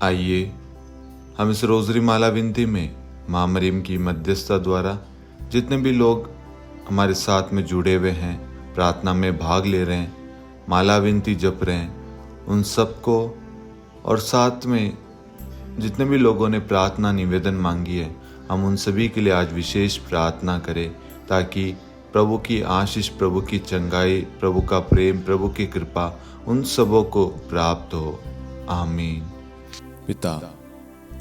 आइए हम इस रोज़री माला विनती में माँ मरियम की मध्यस्थता द्वारा जितने भी लोग हमारे साथ में जुड़े हुए हैं, प्रार्थना में भाग ले रहे हैं, माला विनती जप रहे हैं, उन सबको और साथ में जितने भी लोगों ने प्रार्थना निवेदन मांगी है, हम उन सभी के लिए आज विशेष प्रार्थना करें ताकि प्रभु की आशीष, प्रभु की चंगाई, प्रभु का प्रेम, प्रभु की कृपा उन सबों को प्राप्त हो। आमीन। पिता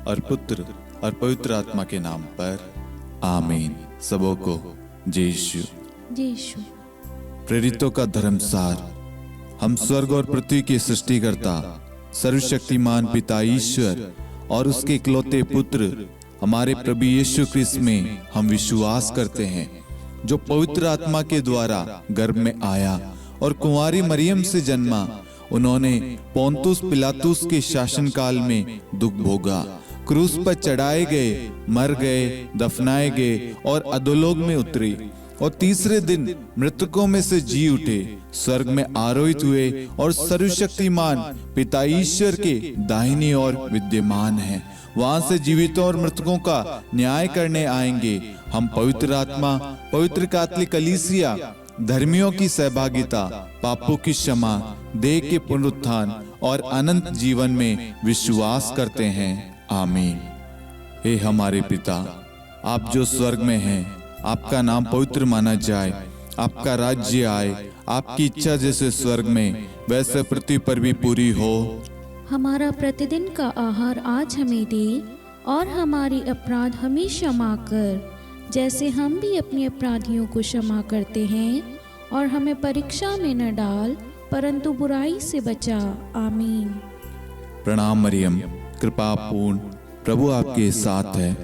और पुत्र और पवित्र आत्मा के नाम पर आमीन। सबों को जय यीशु। प्रेरितों का धर्मसार। हम स्वर्ग और पृथ्वी के सृष्टिकर्ता सर्वशक्तिमान पिता ईश्वर और उसके इकलौते पुत्र हमारे प्रभु यीशु क्रिस्त में हम विश्वास करते हैं, जो पवित्र आत्मा के द्वारा गर्भ में आया और कुंवारी मरियम से जन्मा। उन्होंने पोंतुस पिलातुस के शासनकाल में दुख भोगा, क्रूस पर चढ़ाए गए, मर गए, दफनाए गए और अधोलोक में उतरे और तीसरे दिन मृतकों में से जी उठे, स्वर्ग में आरोहित हुए और सर्वशक्तिमान पिता ईश्वर के दाहिनी ओर विद्यमान हैं। वहां से जीवितों और मृतकों का न्याय करने आएंगे। हम पवित्र आत्मा, पवित्र कैथोलिक कलीसिया, धर्मियों की सहभागिता, पापों की क्षमा, देह के पुनरुत्थान और अनंत जीवन में विश्वास करते हैं। आमीन। हे हमारे पिता, आप जो स्वर्ग में हैं, आपका नाम पवित्र माना जाए, आपका राज्य आए, आपकी इच्छा जैसे स्वर्ग में वैसे पृथ्वी पर भी पूरी हो। हमारा प्रतिदिन का आहार आज हमें दे और हमारी अपराध हमें क्षमा कर, जैसे हम भी अपने अपराधियों को क्षमा करते हैं, और हमें परीक्षा में न डाल परंतु बुराई से बचा। आमीन। प्रणाम मरियम, कृपा पूर्ण, प्रभु आपके साथ है।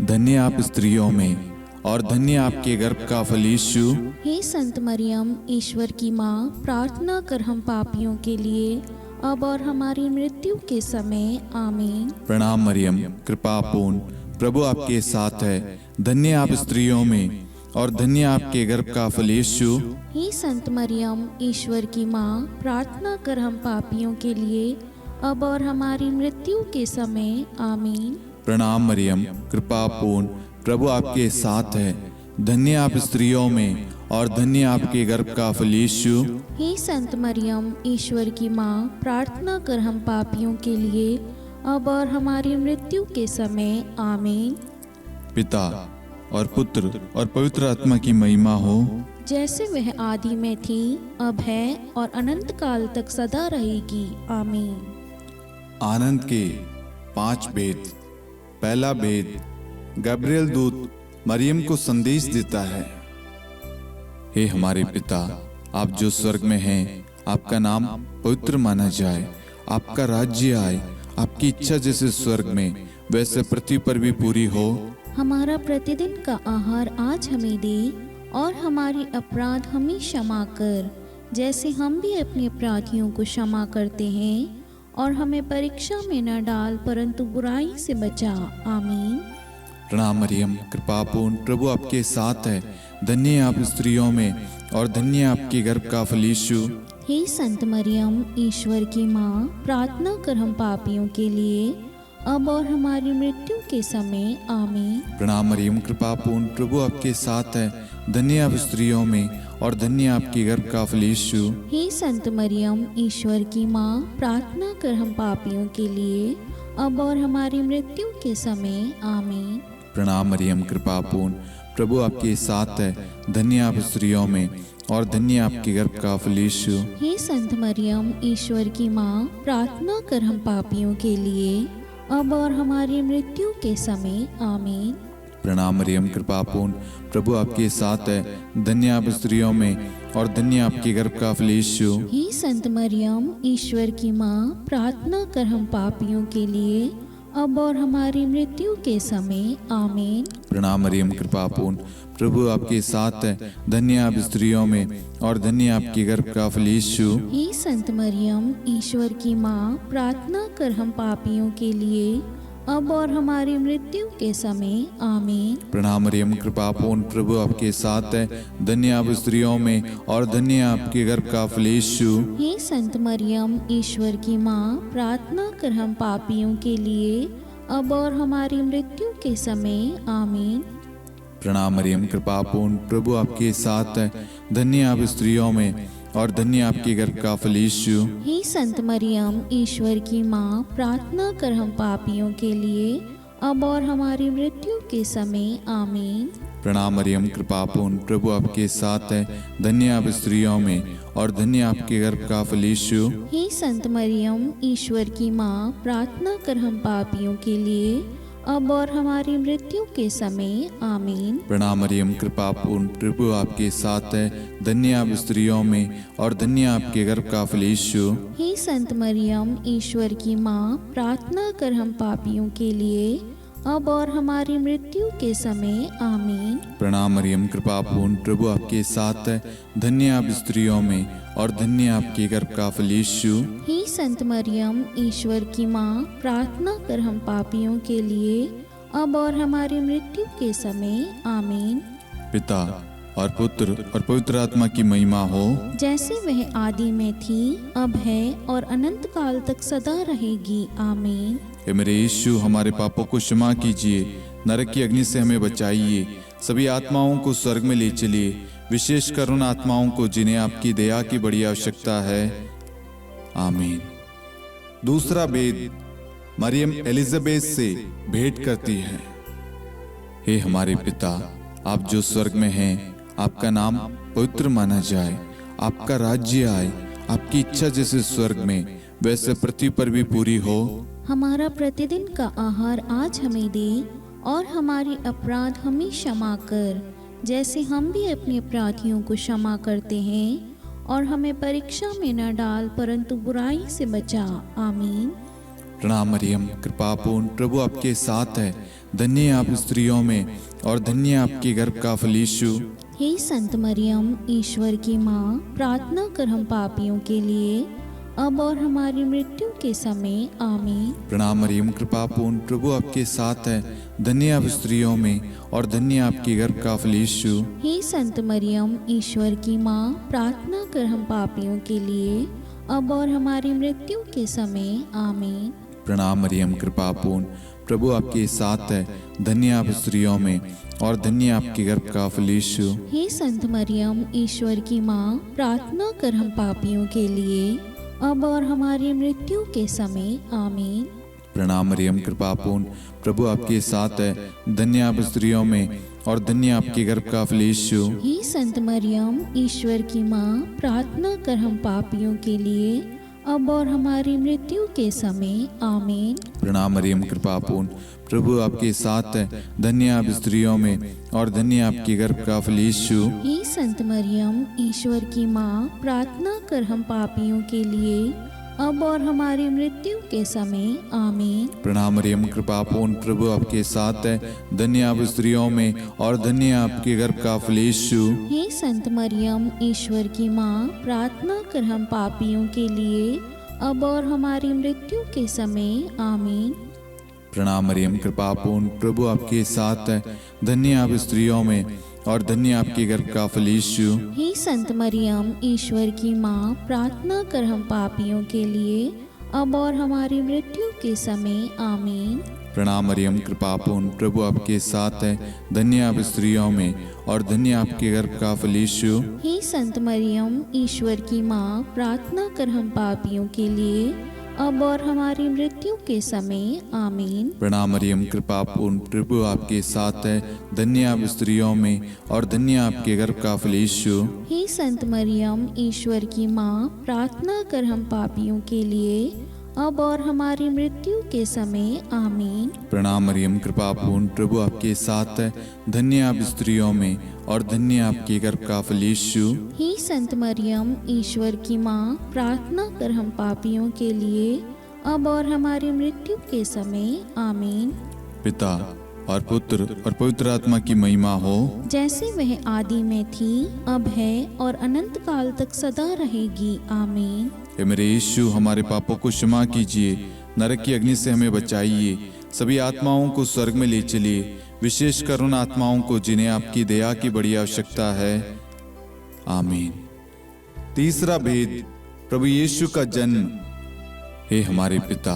धन्य आप स्त्रियों में और धन्य आपके गर्भ का फल यीशु। हे संत मरियम, ईश्वर की माँ, प्रार्थना कर हम पापियों के लिए अब और हमारी मृत्यु के समय। आमीन। प्रणाम मरियम, कृपा पूर्ण, प्रभु आपके साथ है। धन्य आप स्त्रियों में और धन्य आपके गर्भ का फल यीशु। हे संत मरियम, ईश्वर की माँ, प्रार्थना कर हम पापियों के लिए अब और हमारी मृत्यु के समय। आमीन। प्रणाम मरियम, कृपा पूर्ण, प्रभु आपके साथ है। धन्य आप स्त्रियों में और धन्य आपके गर्भ का फल यीशु। हे संत मरियम, ईश्वर की माँ, प्रार्थना कर हम पापियों के लिए अब और हमारी मृत्यु के समय। आमीन। पिता और पुत्र और पवित्र आत्मा की महिमा हो, जैसे वह आदि में थी, अब है और अनंत काल तक सदा रहेगी। आमीन। आनंद के 5 भेद। पहला भेद, गब्रिएल दूत मरियम को संदेश देता है। हे हमारे पिता, आप जो स्वर्ग में हैं, आपका नाम पवित्र माना जाए, आपका राज्य आए, आपकी इच्छा जैसे स्वर्ग में वैसे पृथ्वी पर भी पूरी हो। हमारा प्रतिदिन का आहार आज हमें दे और हमारी अपराध हमें क्षमा कर, जैसे हम भी अपने अपराधियों को क्षमा करते हैं, और हमें परीक्षा में न डाल परंतु बुराई से बचा। आमीन। प्रणाम मरियम, कृपा पूर्ण, प्रभु आपके साथ है। धन्य आप स्त्रियों में और धन्य आपके गर्भ का फल यीशु। हे संत मरियम, ईश्वर की माँ, प्रार्थना कर हम पापियों के लिए अब और हमारी मृत्यु के समय। आमीन। प्रणाम मरियम, कृपा पूर्ण, प्रभु आपके साथ है। धन्य आप स्त्रियों में और धन्य आपके गर्भ का फल यीशु। हे संत मरियम, ईश्वर की माँ, प्रार्थना कर हम पापियों के लिए अब और हमारी मृत्यु के समय। आमीन। प्रणाम मरियम, कृपा पूर्ण, प्रभु आपके साथ है। धन्य आप स्त्रियों में और धन्य आपके गर्भ का फल यीशु। हे संत मरियम, ईश्वर की माँ, प्रार्थना कर हम पापियों के लिए अब और हमारी मृत्यु के समय। आमीन। प्रणाम मरियम, कृपा पूर्ण, प्रभु आपके साथ है। धन्य आप स्त्रियों में और धन्य आपके गर्भ का फल यीशु। हे संत मरियम, ईश्वर की माँ, प्रार्थना कर हम पापियों के लिए अब और हमारी मृत्यु के समय। आमीन। प्रणाम मरियम, कृपा पूर्ण, प्रभु आपके साथ है। धन्य आप स्त्रियों में और धन्य आपके गर्भ का फल यीशु। हे संत मरियम, ईश्वर की माँ, प्रार्थना कर हम पापियों के लिए अब और हमारी मृत्यु के समय आमीन। प्रणाम मरियम, कृपा पूर्ण, प्रभु आपके साथ है। धन्य आप स्त्रियों में और धन्य आपके गर्भ का फल यीशु। हे संत मरियम, ईश्वर की माँ, प्रार्थना कर हम पापियों के लिए अब और हमारी मृत्यु के समय आमीन। प्रणाम मरियम, कृपा पूर्ण, प्रभु आपके साथ है। धन्य आप स्त्रियों में और धन्य आपके गर्भ का फल यीशु। हे संत मरियम, ईश्वर की माँ, प्रार्थना कर हम पापियों के लिए अब और हमारी मृत्यु के समय आमीन। प्रणाम मरियम, कृपा पूर्ण, प्रभु आपके साथ है। धन्य आप स्त्रियों में और धन्य आपके गर्भ का फल यीशु। हे संत मरियम, ईश्वर की माँ, प्रार्थना कर हम पापियों के लिए अब और हमारी मृत्यु के समय आमीन। प्रणाम मरियम, कृपा पूर्ण, प्रभु आपके साथ है। धन्य आप स्त्रियों में और धन्य आपके गर्भ का फल यीशु। हे संत मरियम, ईश्वर की माँ, प्रार्थना कर हम पापियों के लिए अब और हमारी मृत्यु के समय आमीन। प्रणाम मरियम, कृपा पूर्ण, प्रभु आपके साथ है। धन्य आप स्त्रियों में और धन्य आपके गर्भ का फल यीशु। हे संत मरियम, ईश्वर की माँ, प्रार्थना कर हम पापियों के लिए अब और हमारी मृत्यु के समय आमीन। पिता और पुत्र और पवित्र आत्मा की महिमा हो, जैसे वह आदि में थी, अब है और अनंत काल तक सदा रहेगी आमीन। हे मेरे यीशु, हमारे पापों को क्षमा कीजिए, नरक की अग्नि से हमें बचाइए, सभी आत्माओं को स्वर्ग में ले चलिए, विशेषकर उन आत्माओं को जिन्हें आपकी दया की बड़ी आवश्यकता है। आमीन। दूसरा भेद, मरियम एलिजाबेथ से भेंट करती है। हे हमारे पिता, आप जो स्वर्ग में हैं, आपका नाम पवित्र माना जाए, आपका राज्य आए, आपकी इच्छा जैसे स्वर्ग में वैसे पृथ्वी पर भी पूरी हो। हमारा प्रतिदिन का आहार आज हमें दे और हमारे अपराध हमें क्षमा कर, जैसे हम भी अपने अपराधियों को क्षमा करते हैं, और हमें परीक्षा में न डाल परंतु बुराई से बचा आमीन। प्रणाम मरियम, कृपा पूर्ण, प्रभु आपके साथ है। धन्य आप स्त्रियों में और धन्य आपके गर्भ का फल यीशु। हे संत मरियम, ईश्वर की माँ, प्रार्थना कर हम पापियों के लिए अब और हमारी मृत्यु के समय आमीन। प्रणाम मरियम, कृपा पूर्ण, प्रभु आपके साथ है। धन्य आप स्त्रियों में और धन्य आपके गर्भ का फल यीशु। हे संत मरियम, ईश्वर की माँ, प्रार्थना कर हम पापियों के लिए अब और हमारी मृत्यु के समय आमीन। प्रणाम मरियम, कृपा पूर्ण, प्रभु आपके साथ है। धन्य आप स्त्रियों में और धन्य आपके गर्भ का फल यीशु। हे संत मरियम, ईश्वर की माँ, प्रार्थना कर हम पापियों के लिए अब और हमारी मृत्यु के समय आमीन। प्रणाम मरियम, कृपा पूर्ण, प्रभु आपके साथ है। धन्य आप स्त्रियों में और धन्य आपके गर्भ का फल यीशु। हे संत मरियम, ईश्वर की माँ, प्रार्थना कर हम पापियों के लिए अब और हमारी मृत्यु के समय आमीन। प्रणाम मरियम, कृपा पूर्ण, प्रभु आपके साथ है। धन्य आप स्त्रियों में और धन्य आपके गर्भ का फल यीशु। हे संत मरियम, ईश्वर की माँ, प्रार्थना कर हम पापियों के लिए अब और हमारी मृत्यु के समय आमीन। प्रणाम मरियम, कृपा पूर्ण, प्रभु आपके साथ है। धन्य आप स्त्रियों में और धन्य आपके गर्भ का फल यीशु। हे संत मरियम, ईश्वर की माँ, प्रार्थना कर हम पापियों के लिए अब और हमारी मृत्यु के समय आमीन। प्रणाम मरियम, कृपा पूर्ण, प्रभु आपके साथ है। धन्य आप स्त्रियों में और धन्य आपके गर्भ का फल यीशु। हे संत मरियम, ईश्वर की माँ, प्रार्थना कर हम पापियों के लिए अब और हमारी मृत्यु के समय आमीन। प्रणाम मरियम, कृपा पूर्ण, प्रभु आपके साथ है। धन्य आप स्त्रियों में और धन्य आपके गर्भ का फल यीशु। हे संत मरियम, ईश्वर की माँ, प्रार्थना कर हम पापियों के लिए अब और हमारी मृत्यु के समय आमीन। प्रणाम मरियम, कृपा पूर्ण, प्रभु आपके साथ है। धन्य आप स्त्रियों में और धन्य आपके गर्भ का फल यीशु। हे संत मरियम, ईश्वर की माँ, प्रार्थना कर हम पापियों के लिए अब और हमारी मृत्यु के समय आमीन। प्रणाम मरियम, कृपा पूर्ण, प्रभु आपके साथ है। धन्य आप स्त्रियों में और धन्य आपके गर्भ का फल यीशु। हे संत मरियम, ईश्वर की माँ, प्रार्थना कर हम पापियों के लिए अब और हमारी मृत्यु के समय आमीन। पिता और पुत्र और पवित्र आत्मा की महिमा हो, जैसे वह आदि में थी, अब है और अनंत काल तक सदा रहेगी आमीन। हे मेरे यीशु, हमारे पापों को क्षमा कीजिए, नरक की अग्नि से हमें बचाइए, सभी आत्माओं को स्वर्ग में ले चलिए, विशेषकर उन आत्माओं को जिन्हें आपकी दया की बड़ी आवश्यकता है। आमीन। तीसरा भेद, प्रभु यीशु का जन्म। हे हमारे पिता,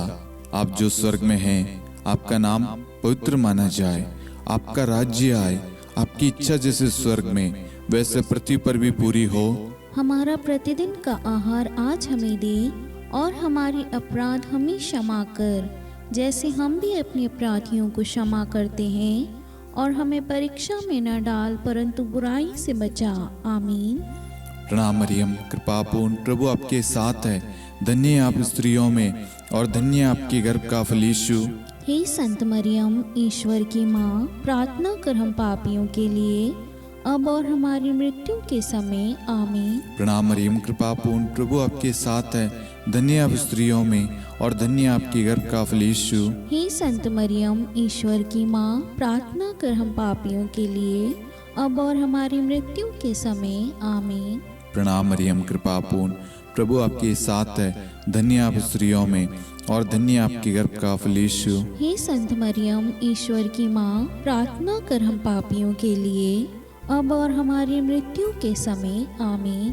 आप जो स्वर्ग में हैं, आपका नाम पवित्र माना जाए, आपका राज्य आए, आपकी इच्छा जैसे स्वर्ग में वैसे पृथ्वी पर भी पूरी हो। हमारा प्रतिदिन का आहार आज हमें दे, और हमारे अपराध हमें क्षमा कर, जैसे हम भी अपने अपराधियों को क्षमा करते हैं, और हमें परीक्षा में न डाल, परंतु बुराई से बचा। आमीन। प्रणाम मरियम, कृपापूर्ण, प्रभु आपके साथ है, धन्य है आप स्त्रियों में, और धन्य है आपके गर्भ का फल यीशु। हे संत मरियम, ईश्वर की माँ, प्रार्थना कर हम पापियों के लिए, अब और हमारी मृत्यु के समय। आमीन। प्रणाम मरियम, कृपापूर्ण, प्रभु आपके साथ है, धन्य आप स्त्रियों में, और धन्य आपके गर्भ का फल यीशु। हे संत मरियम, ईश्वर की माँ, प्रार्थना कर हम पापियों के लिए, अब और हमारी मृत्यु के समय। आमीन। प्रणाम मरियम, कृपापूर्ण, प्रभु आपके साथ है, धन्य आप स्त्रियों में, और धन्य आपके गर्भ का फल यीशु। हे संत मरियम, ईश्वर की माँ, प्रार्थना कर हम पापियों के लिए, अब और हमारी मृत्यु के समय। आमीन।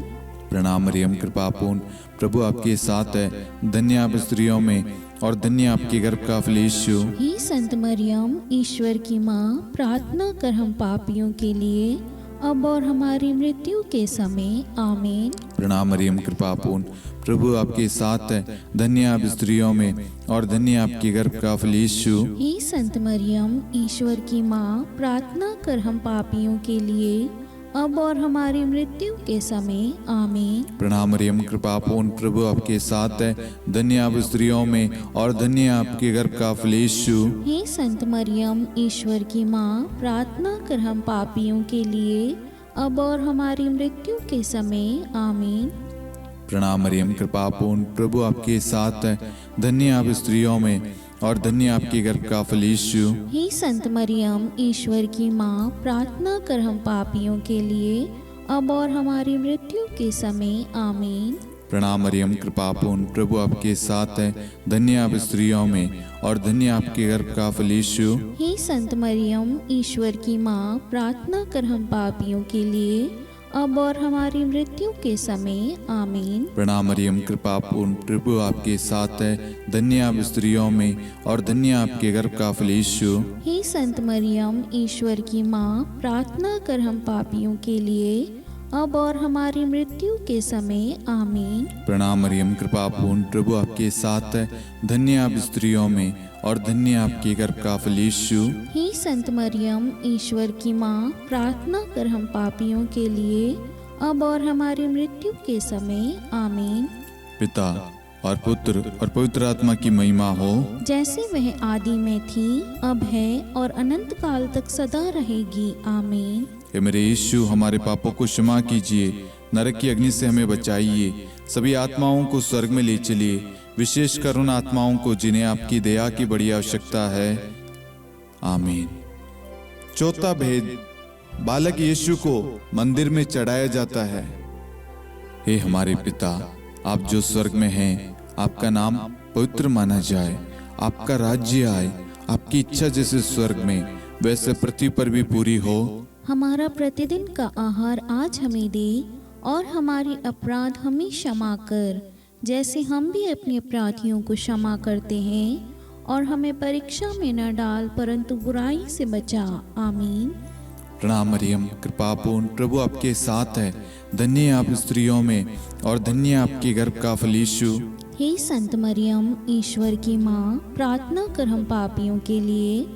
प्रणाम मरियम, कृपापूर्ण, प्रभु आपके साथ है, धन्य आप स्त्रियों में, और धन्य आपके गर्भ का फल यीशु। हे संत मरियम, ईश्वर की माँ, प्रार्थना कर हम पापियों के लिए, अब और हमारी मृत्यु के समय। आमीन। प्रणाम मरियम, कृपापूर्ण, प्रभु आपके साथ है, धन्य आप स्त्रियों में, और धन्य आपके गर्भ का फल यीशु। हे संत मरियम, ईश्वर की माँ, प्रार्थना कर हम पापियों के लिए, अब और हमारी मृत्यु के समय। आमीन। प्रणाम मरियम, कृपापूर्ण, प्रभु आपके साथ है, धन्य आप स्त्रियों में, और धन्य आपके गर्भ का फल यीशु। हे संत मरियम, ईश्वर की माँ, प्रार्थना कर हम पापियों के लिए, अब और हमारी मृत्यु के समय। आमीन। प्रणाम मरियम, कृपापूर्ण, प्रभु आपके साथ है, धन्य आप स्त्रियों में, और धन्य आपके गर्भ का फल यीशु। हे संत मरियम, ईश्वर की माँ, प्रार्थना कर हम पापियों के लिए, अब और हमारी मृत्यु के समय। आमीन। प्रणाम मरियम, कृपापूर्ण, प्रभु आपके साथ है, धन्य आप स्त्रियों में, और धन्य आपके गर्भ का फल यीशु। हे संत मरियम, ईश्वर की माँ, प्रार्थना कर हम पापियों के लिए, अब और हमारी मृत्यु के समय। आमीन। प्रणाम मरियम, कृपापूर्ण, प्रभु आपके साथ है, धन्य आप स्त्रियों में, और धन्य आपके गर्भ का फल यीशु। हे संत मरियम, ईश्वर की माँ, प्रार्थना कर हम पापियों के लिए, अब और हमारी मृत्यु के समय। आमीन। प्रणाम मरियम, कृपापूर्ण, प्रभु आपके साथ है, धन्य आप स्त्रियों में, और धन्य आपके गर्भ का फल यीशु। हे संत मरियम, ईश्वर की माँ, प्रार्थना कर हम पापियों के लिए, अब और हमारी मृत्यु के समय। आमीन। पिता और पुत्र और पवित्र आत्मा की महिमा हो, जैसे वह आदि में थी, अब है, और अनंत काल तक सदा रहेगी। आमीन। हे मेरे यीशु, हमारे पापों को क्षमा कीजिए, नरक की अग्नि से हमें बचाइए, सभी आत्माओं को स्वर्ग में ले चलिए, विशेषकर उन आत्माओं को जिन्हें आपकी दया की बड़ी आवश्यकता है। आमीन। चौथा भेद, बालक यीशु को मंदिर में चढ़ाया जाता है। हे हमारे पिता, आप जो स्वर्ग में हैं, आपका नाम पवित्र माना जाए, आपका राज्य आए, आपकी इच्छा जैसे स्वर्ग में वैसे पृथ्वी पर भी पूरी हो। हमारा प्रतिदिन का आहार आज हमें दे, और हमारे अपराध हमें क्षमा कर, जैसे हम भी अपने अपराधियों को क्षमा करते हैं, और हमें परीक्षा में न डाल, परंतु बुराई से बचा। आमीन। प्रणाम मरियम, कृपापूर्ण, प्रभु आपके साथ है, धन्य आप स्त्रियों में, और धन्य आपके गर्भ का फल यीशु। हे संत मरियम, ईश्वर की माँ, प्रार्थना कर हम पापियों के लिए,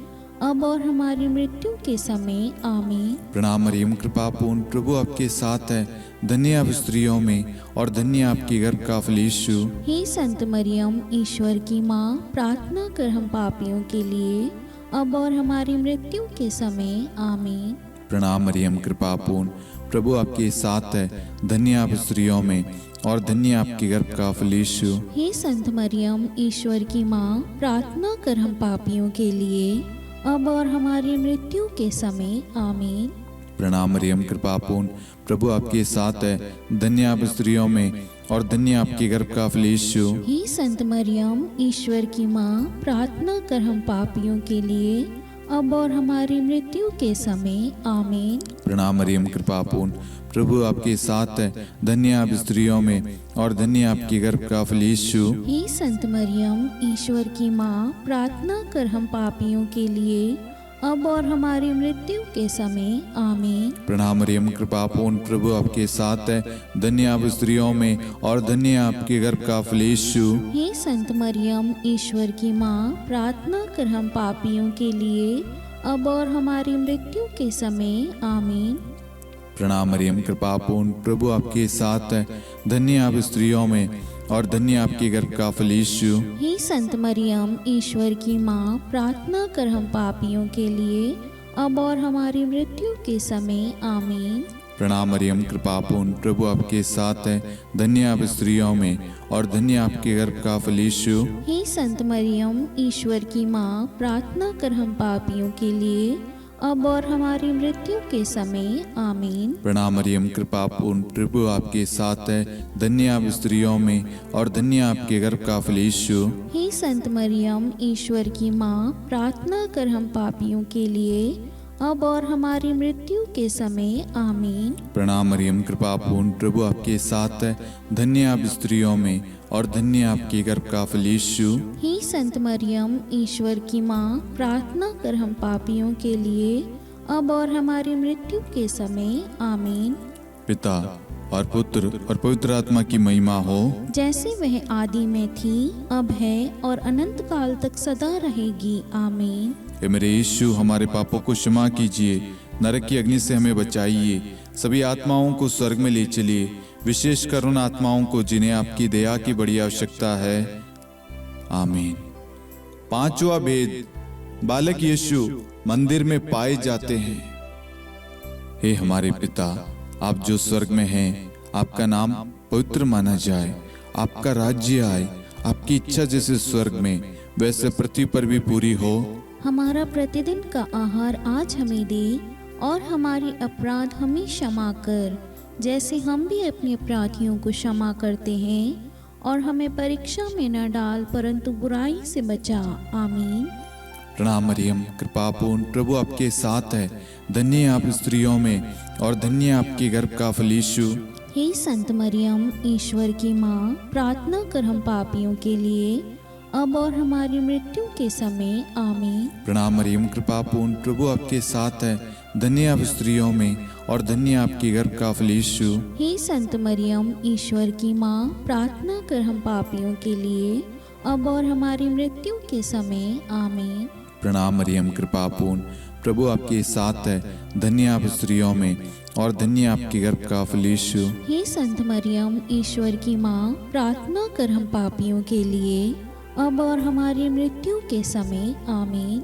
अब और हमारी मृत्यु के समय। आमीन। प्रणाम मरियम, कृपापूर्ण, प्रभु आपके साथ है, धन्य आप स्त्रियों में, और धन्य आपके गर्भ का फल यीशु। हे संत मरियम, ईश्वर की माँ, प्रार्थना कर हम पापियों के लिए, अब और हमारी मृत्यु के समय। आमीन। प्रणाम मरियम, कृपापूर्ण, प्रभु आपके साथ है, धन्य आप स्त्रियों में, और धन्य आपके गर्भ का फल यीशु। हे संत मरियम, ईश्वर की माँ, प्रार्थना कर हम पापियों के लिए, अब और हमारी मृत्यु के समय। आमीन। प्रणाम मरियम, कृपा पूर्ण, प्रभु आपके साथ है, धन्य आप स्त्रियों में और धन्य आपके गर्भ का फल यीशु। हे संत मरियम, ईश्वर की माँ, प्रार्थना कर हम पापियों के लिए, अब और हमारी मृत्यु के समय। आमीन। प्रणाम मरियम, कृपा पूर्ण, प्रभु आपके साथ है, धन्य आप स्त्रियों में और धन्य आपके गर्भ का फल यीशु। हे संत मरियम, ईश्वर की माँ, प्रार्थना कर हम पापियों के लिए, अब और हमारी मृत्यु के समय। आमीन। प्रणाम मरियम, कृपा पूर्ण, प्रभु आपके साथ है, धन्य आप स्त्रियों में और धन्य आपके गर्भ का फल यीशु। हे संत मरियम, ईश्वर की माँ, प्रार्थना कर हम पापियों के लिए, अब और हमारी मृत्यु के समय। आमीन। प्रणाम मरियम, कृपा पूर्ण, प्रभु आपके साथ है, धन्य आप स्त्रियों में और धन्य आपके गर्भ का फल यीशु। हे संत मरियम, ईश्वर की माँ, प्रार्थना कर हम पापियों के लिए, अब और हमारी मृत्यु के समय। आमीन। प्रणाम मरियम, कृपा पूर्ण, प्रभु आपके साथ है, धन्य आप स्त्रियों में और धन्य आपके गर्भ का फल यीशु। हे संत मरियम, ईश्वर की माँ, प्रार्थना कर हम पापियों के लिए, अब और हमारी मृत्यु के समय। आमीन। प्रणाम मरियम, कृपा पूर्ण, प्रभु आपके साथ है, धन्य आप स्त्रियों में और धन्य आपके गर्भ का फल यीशु। हे संत मरियम, ईश्वर की माँ, प्रार्थना कर हम पापियों के लिए, अब और हमारी मृत्यु के समय। आमीन। प्रणाम मरियम, कृपा पूर्ण, प्रभु आपके साथ है, धन्य आप स्त्रियों में और धन्य आपके गर्भ का फल यीशु। हे संत मरियम, ईश्वर की माँ, प्रार्थना कर हम पापियों के लिए, अब और हमारी मृत्यु के समय। आमीन। पिता और पुत्र और पवित्र आत्मा की महिमा हो, जैसे वह आदि में थी, अब है और अनंत काल तक सदा रहेगी। आमीन। हे मेरे यीशु, हमारे पापों को क्षमा कीजिए, नरक की अग्नि से हमें बचाइए, सभी आत्माओं को स्वर्ग में ले चलिए, विशेषकर उन आत्माओं को जिन्हें आपकी दया की बड़ी आवश्यकता है। आमीन। पांचवा भेद, बालक यीशु मंदिर में पाए जाते हैं। हे हमारे पिता, आप जो स्वर्ग में हैं, आपका नाम पवित्र माना जाए, आपका राज्य आए, आपकी इच्छा जैसे स्वर्ग में वैसे पृथ्वी पर भी पूरी हो। हमारा प्रतिदिन का आहार आज हमें दे, और हमारी अपराध हमें क्षमा कर, जैसे हम भी अपने अपराधियों को क्षमा करते हैं, और हमें परीक्षा में न डाल, परंतु बुराई से बचा। आमीन। प्रणाम मरियम, कृपा पूर्ण, प्रभु आपके साथ है, धन्य आप स्त्रियों में और धन्य आपके गर्भ का फल यीशु। हे संत मरियम, ईश्वर की माँ, प्रार्थना कर हम पापियों के लिए, अब और हमारी मृत्यु के समय। आमीन। प्रणाम मरियम, कृपा पूर्ण, प्रभु आपके साथ है, धन्य आप स्त्रियों में और धन्य आपके गर्भ का फल यीशु। हे संत मरियम, ईश्वर की माँ, प्रार्थना कर हम पापियों के लिए, अब और हमारी मृत्यु के समय। आमीन। प्रणाम मरियम, कृपा पूर्ण, प्रभु आपके साथ है, धन्य आप स्त्रियों में और धन्य आपके गर्भ का फल यीशु। हे संत मरियम, ईश्वर की माँ, प्रार्थना कर हम पापियों के लिए, अब और हमारी मृत्यु के समय। आमीन।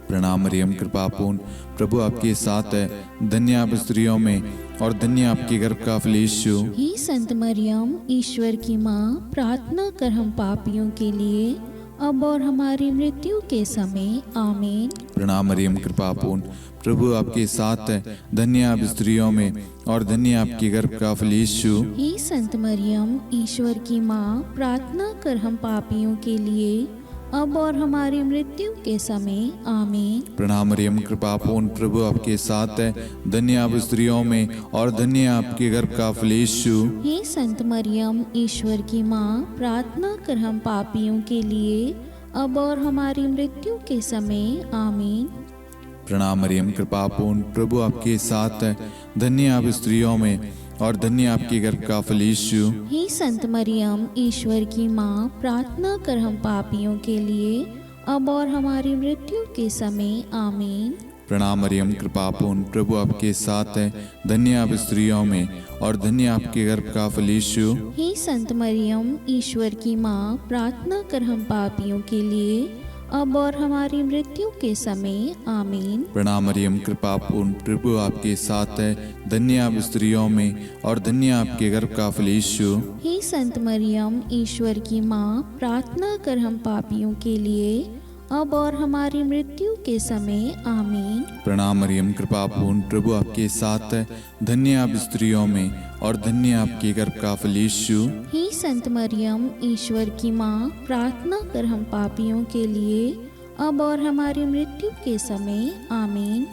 प्रणाम मरियम, कृपा पूर्ण, प्रभु आपके साथ है, धन्य आप स्त्रियों में और धन्य आपके गर्भ का फल यीशु। हे संत मरियम, ईश्वर की माँ, प्रार्थना कर हम पापियों के लिए, अब और हमारी मृत्यु के समय। आमीन। प्रणाम मरियम, कृपा पूर्ण, प्रभु आपके साथ है, धन्य आप स्त्रियों में और धन्य आपके गर्भ का फल यीशु। हे संत मरियम, ईश्वर की माँ, प्रार्थना कर हम पापियों के लिए, अब और हमारी मृत्यु के समय। आमीन। प्रणाम मरियम, कृपा पूर्ण, प्रभु आपके साथ है, धन्य आप स्त्रियों में और धन्य आपके गर्भ का फल यीशु। हे संत मरियम, ईश्वर की माँ, प्रार्थना कर हम पापियों के लिए, अब और हमारी मृत्यु के समय। आमीन। प्रणाम मरियम, कृपा पूर्ण, प्रभु आपके साथ है, धन्य आप स्त्रियों में और धन्य आपके गर्भ का फल यीशु। हे संत मरियम, ईश्वर की माँ, प्रार्थना कर हम पापियों के लिए, अब और हमारी मृत्यु के समय। आमीन। प्रणाम मरियम, कृपा पूर्ण, प्रभु आपके साथ है, धन्य आप स्त्रियों में और धन्य आपके गर्भ का फल यीशु। हे संत मरियम, ईश्वर की माँ, प्रार्थना कर हम पापियों के लिए, अब और हमारी मृत्यु के समय। आमीन। प्रणाम मरियम, कृपा पूर्ण, प्रभु आपके साथ है, धन्य आप स्त्रियों में और धन्य आपके गर्भ का फल यीशु। हे संत मरियम, ईश्वर की माँ, प्रार्थना कर हम पापियों के लिए, अब और हमारी मृत्यु के समय आमीन। प्रणाम मरियम, कृपा पूर्ण, प्रभु आपके साथ है। धन्य आप स्त्रियों में और धन्य आपके गर्भ का फल यीशु। हे संत मरियम, ईश्वर की माँ, प्रार्थना कर हम पापियों के लिए, अब और हमारी मृत्यु के समय आमीन।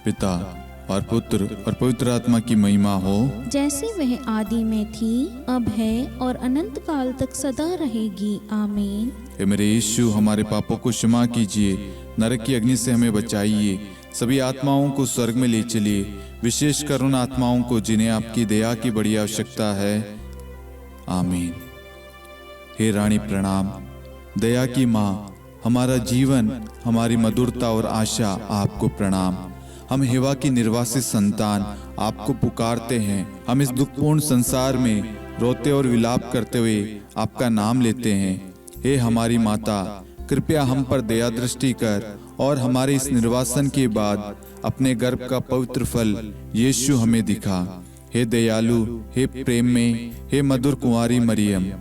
पिता और पुत्र और पवित्र आत्मा की महिमा हो, जैसे वह आदि में थी, अब है और अनंत काल तक सदा रहेगी आमीन। हे मेरे यीशु, हमारे पापों को क्षमा कीजिए, नरक की अग्नि से हमें बचाइए, सभी आत्माओं को स्वर्ग में ले चलिए, विशेषकर उन आत्माओं को जिन्हें आपकी दया की बड़ी आवश्यकता है आमीन। हे रानी प्रणाम, दया की माँ, हमारा जीवन, हमारी मधुरता और आशा आपको प्रणाम। हम हेवा की निर्वासित संतान आपको पुकारते हैं। हम इस दुखपूर्ण संसार में रोते और विलाप करते हुए आपका नाम लेते हैं। हे हमारी माता, कृपया हम पर दया दृष्टि कर और हमारे इस निर्वासन के बाद अपने गर्भ का पवित्र फल यीशु हमें दिखा। हे दयालु, हे प्रेम में, हे मधुर कुंवारी मरियम,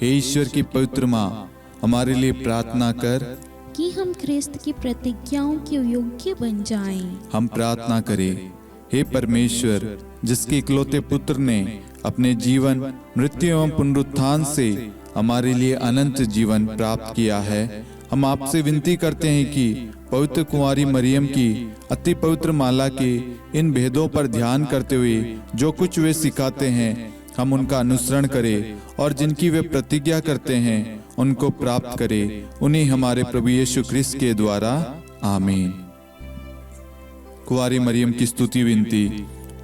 हे ईश्वर की पवित्र माँ, हमारे लिए प्रार्थना कर कि हम ख्रिस्त की प्रतिज्ञाओं के योग्य बन जाएं। हम प्रार्थना करें। हे परमेश्वर, जिसके इकलौते पुत्र ने अपने जीवन, मृत्यु एवं पुनरुत्थान से हमारे लिए अनंत जीवन प्राप्त किया है, हम आपसे विनती करते हैं कि पवित्र कुंवारी मरियम की अति पवित्र माला के इन भेदों पर ध्यान करते हुए जो कुछ वे सिखाते हैं, हम उनका अनुसरण करें और जिनकी वे प्रतिज्ञा करते हैं उनको प्राप्त करें। उन्हीं हमारे प्रभु यीशु ख्रिस्त के द्वारा आमीन। कुंवारी मरियम की स्तुति विनती।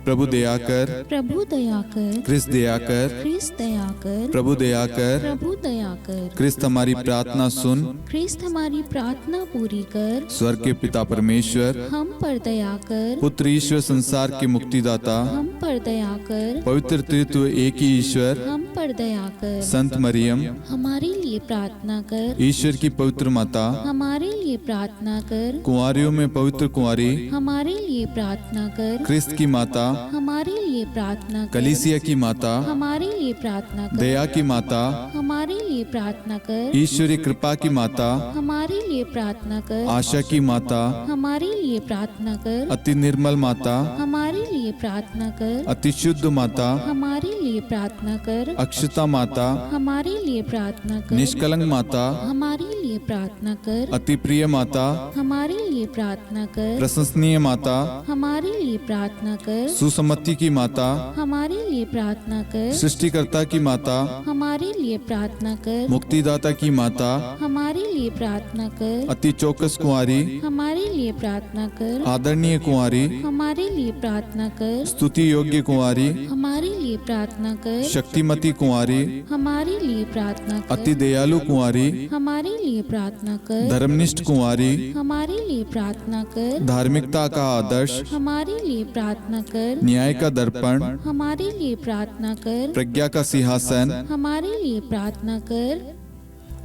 प्रभु दया कर, प्रभु दया कर, ख्रिस्त दया कर, ख्रिस्त दया कर, प्रभु दया कर, प्रभु दया कर, ख्रिस्त हमारी प्रार्थना सुन, ख्रिस्त हमारी प्रार्थना पूरी कर, स्वर्ग के पिता परमेश्वर, हम पर दया कर, पुत्र ईश्वर संसार के मुक्तिदाता, हम पर दया कर, पवित्र त्रित्व एक ही ईश्वर, हम पर दया कर, संत मरियम, हमारे लिए प्रार्थना कर, ईश्वर की पवित्र माता, हमारे लिए प्रार्थना कर, कुंवारियों में पवित्र कुंवारी, हमारे लिए प्रार्थना कर, ख्रिस्त की माता, हमारे लिए प्रार्थना कर, कलीसिया की माता, हमारे लिए प्रार्थना कर, दया की माता, हमारे लिए प्रार्थना कर, ईश्वरी कृपा की माता, हमारे लिए प्रार्थना कर, आशा की माता, हमारे लिए प्रार्थना कर, अति निर्मल माता, हमारे लिए प्रार्थना कर, अति शुद्ध माता, हमारे लिए प्रार्थना कर, अक्षता माता, हमारे लिए प्रार्थना कर, निष्कलंक माता, हमारे लिए प्रार्थना कर, अति प्रिय माता, हमारे लिए प्रार्थना कर, प्रशंसनीय माता, हमारे लिए प्रार्थना कर, सुसम्मति की माता, हमारे लिए प्रार्थना कर, सृष्टिकर्ता की माता, हमारे लिए प्रार्थना कर, मुक्तिदाता की माता, हमारे लिए प्रार्थना कर, अति चौकस कुंवारी, हमारे लिए प्रार्थना कर, आदरणीय कुंवारी, हमारे लिए प्रार्थना कर, स्तुति योग्य कुंवारी, हमारे लिए प्रार्थना कर, शक्तिमती कुंवारी, हमारे लिए प्रार्थना कर, अति दयालु कुंवारी, हमारे लिए प्रार्थना कर, धर्मनिष्ठ कुंवारी, हमारे लिए प्रार्थना कर, धार्मिकता का आदर्श, हमारे लिए प्रार्थना कर, न्याय का दर्पण, हमारे लिए प्रार्थना कर, प्रज्ञा का सिंहासन, हमारे लिए प्रार्थना कर,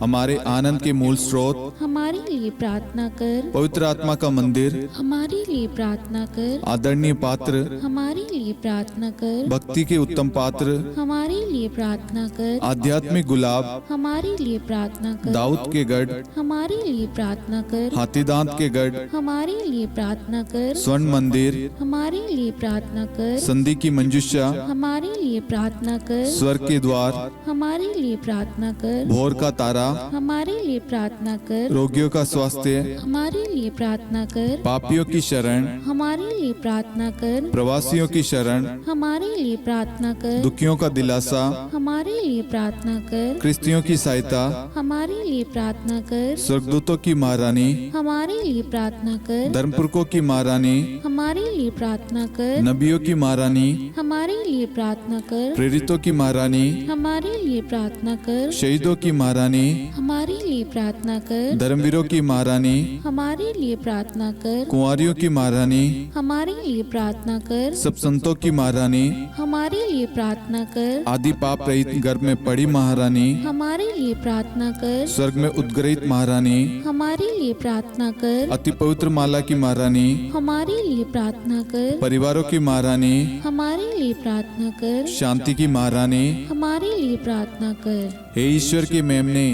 हमारे आनंद के मूल स्रोत, हमारे लिए प्रार्थना कर, पवित्र आत्मा का मंदिर, हमारे लिए प्रार्थना कर, आदरणीय पात्र, हमारे लिए प्रार्थना कर, भक्ति के उत्तम पात्र, हमारे लिए प्रार्थना कर, आध्यात्मिक गुलाब, हमारे लिए प्रार्थना कर, दाऊद के गढ़, हमारे लिए प्रार्थना कर, हाथीदांत के गढ़, हमारे लिए प्रार्थना कर, स्वर्ण मंदिर, हमारे लिए प्रार्थना कर, संधि की मंजुषा, हमारे लिए प्रार्थना कर, स्वर्ग के द्वार, हमारे लिए प्रार्थना कर, भोर का तारा, हमारे लिए प्रार्थना कर, रोगियों का स्वास्थ्य, हमारे लिए प्रार्थना कर, पापियों की शरण, हमारे लिए प्रार्थना कर, प्रवासियों की शरण, हमारे लिए प्रार्थना कर, दुखियों का दिलासा, हमारे लिए प्रार्थना कर, क्रिस्तियों की सहायता, हमारे लिए प्रार्थना कर, स्वर्गदूतों की महारानी, हमारे लिए प्रार्थना कर, धर्मपुरखों की महारानी, हमारे लिए प्रार्थना कर, नबियों की महारानी, हमारे लिए प्रार्थना कर, प्रेरितों की महारानी, हमारे लिए प्रार्थना कर, शहीदों की महारानी, हमारे लिए प्रार्थना कर, धर्मवीरों की महारानी, हमारे लिए प्रार्थना कर, कुंवारियों की महारानी, हमारे लिए प्रार्थना कर, सब संतों की महारानी, हमारे लिए प्रार्थना कर, आदि पाप रहित गर्भ में पड़ी महारानी, हमारे लिए प्रार्थना कर, स्वर्ग में उद्गृहित महारानी, हमारे लिए प्रार्थना कर, अति पवित्र माला की महारानी, हमारे लिए प्रार्थना कर, परिवारों की महारानी, हमारे लिए प्रार्थना कर, शांति की महारानी, हमारे लिए प्रार्थना कर। हे ईश्वर के मेमने,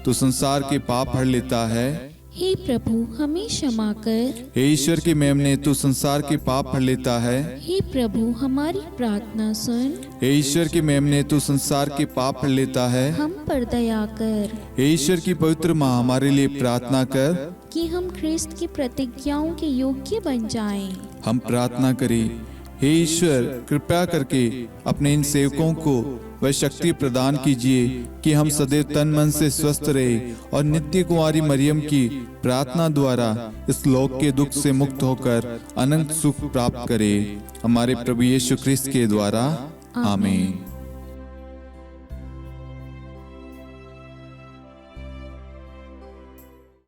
तू संसार के पाप हर लेता है, हे प्रभु हमें क्षमा कर। हे ईश्वर की मेमने, तू संसार के पाप हर लेता है। हे प्रभु हमारी प्रार्थना सुन। हे ईश्वर की मेमने, तू संसार के पाप हर लेता है। हम पर दया कर हे ईश्वर की पवित्र माँ, हमारे लिए प्रार्थना कर कि हम ख्रिस्त की प्रतिज्ञाओं के योग्य बन जाएं। हम प्रार्थना करें। हे ईश्वर, कृपया करके अपने इन सेवकों को वह शक्ति प्रदान कीजिए कि हम सदैव तन मन से स्वस्थ रहे और नित्य कुंवारी मरियम की प्रार्थना द्वारा इस लोक के दुख से मुक्त होकर अनंत सुख प्राप्त करें। हमारे प्रभु यीशु ख्रिस्त के द्वारा आमीन।